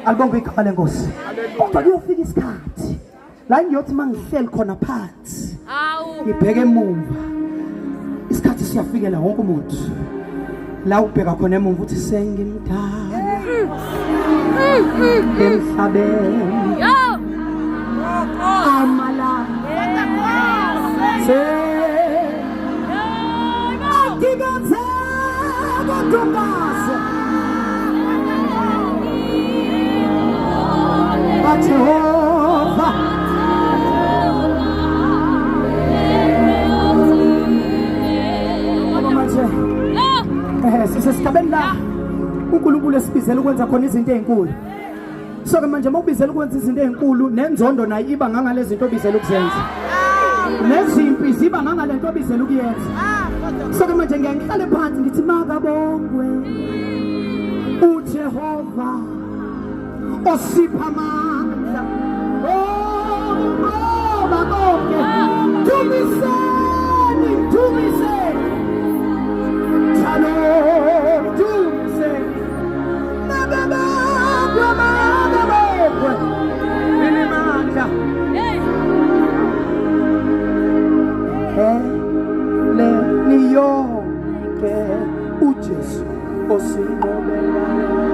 Alibonge igama lenkosi. Kodwa kuyofika isikhathi la ngiyothi mangihleli khona phansi ngibheke emuva, isikhathi siyafikela wonke umuntu la ubheka khona emuva uthi sengimdala emhlabeni amalanga Jehova sisesigabeni la uNkulunkulu esibizela ukwenza khona izinto ezinkulu. So ke manje mawubizela ukwenza izinto ezinkulu nenzondo nayo iba ngangale zinto obizela ukuzenza. Nezimpi ziba ngangale nto obizela ukuyenza. So ke manje ngiyahlale phansi ngithi makabongwe uJehova osipha amandla. Oh babonke tumiseni Shalom tumiseni nabababababababwe inimandla le niyonke uJesu osinqobela